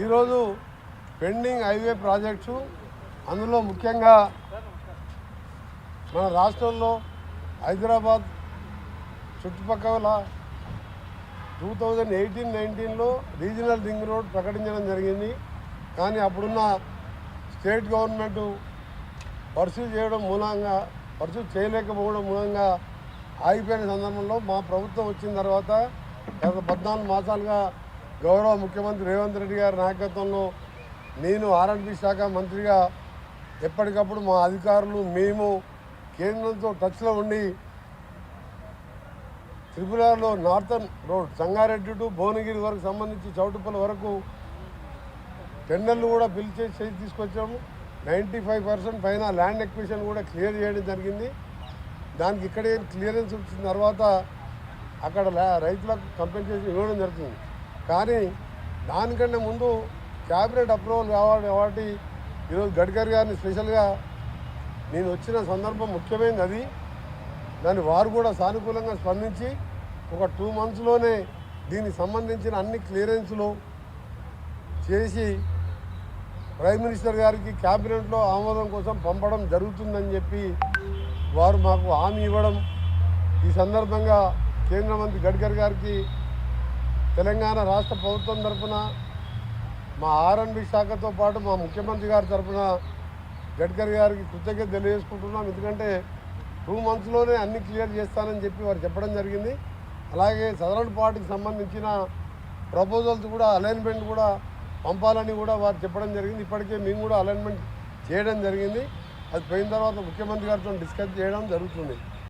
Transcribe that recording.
ఈరోజు pending highway projects అందులో ముఖ్యంగా మన రాష్ట్రంలో హైదరాబాద్ చుట్టుపక్కల 2018-19లో రీజనల్ రింగ్ రోడ్ ప్రకటించడం జరిగింది. కానీ అప్పుడున్న స్టేట్ గవర్నమెంట్ పర్సూ చేయలేకపోవడం మూలంగా ఆగిపోయిన సందర్భంలో మా ప్రభుత్వం వచ్చిన తర్వాత గత 14 మాసాలుగా గౌరవ ముఖ్యమంత్రి రేవంత్ రెడ్డి గారి నాయకత్వంలో నేను R&B శాఖ మంత్రిగా ఎప్పటికప్పుడు మా అధికారులు మేము కేంద్రంతో టచ్లో ఉండి త్రిపురలో northern road Sangareddy to Bhuvanagiri వరకు సంబంధించి చౌటుప్పల వరకు టెండర్లు కూడా పిలిచేసి తీసుకొచ్చాము. 95% పైన ల్యాండ్ ఎక్విజిషన్ కూడా క్లియర్ చేయడం జరిగింది. దానికి ఇక్కడే క్లియరెన్స్ వచ్చిన తర్వాత అక్కడ రైతులకు కంపెన్సేషన్ ఇవ్వడం జరుగుతుంది. కానీ దానికంటే ముందు క్యాబినెట్ అప్రూవల్ కావాలి కాబట్టి ఈరోజు గడ్కరీ గారిని స్పెషల్గా నేను వచ్చిన సందర్భం ముఖ్యమైనది అది. దాన్ని వారు కూడా సానుకూలంగా స్పందించి ఒక 2 మంత్స్లోనే దీనికి సంబంధించిన అన్ని క్లియరెన్స్లు చేసి ప్రైమ్ మినిస్టర్ గారికి క్యాబినెట్లో ఆమోదం కోసం పంపడం జరుగుతుందని చెప్పి వారు మాకు హామీ ఇవ్వడం, ఈ సందర్భంగా కేంద్ర మంత్రి గడ్కరీ గారికి తెలంగాణ రాష్ట్ర ప్రభుత్వం తరఫున మా R&B శాఖతో పాటు మా ముఖ్యమంత్రి గారి తరఫున గడ్కరీ గారికి కృతజ్ఞత తెలియజేసుకుంటున్నాం. ఎందుకంటే 2 మంత్స్లోనే అన్ని క్లియర్ చేస్తానని చెప్పి వారు చెప్పడం జరిగింది. అలాగే సదరన్ పార్టీకి సంబంధించిన ప్రపోజల్స్ కూడా అలైన్మెంట్ కూడా పంపాలని కూడా వారు చెప్పడం జరిగింది. ఇప్పటికే మేము కూడా అలైన్మెంట్ చేయడం జరిగింది. అది పోయిన తర్వాత ముఖ్యమంత్రి గారితో డిస్కస్ చేయడం జరుగుతుంది.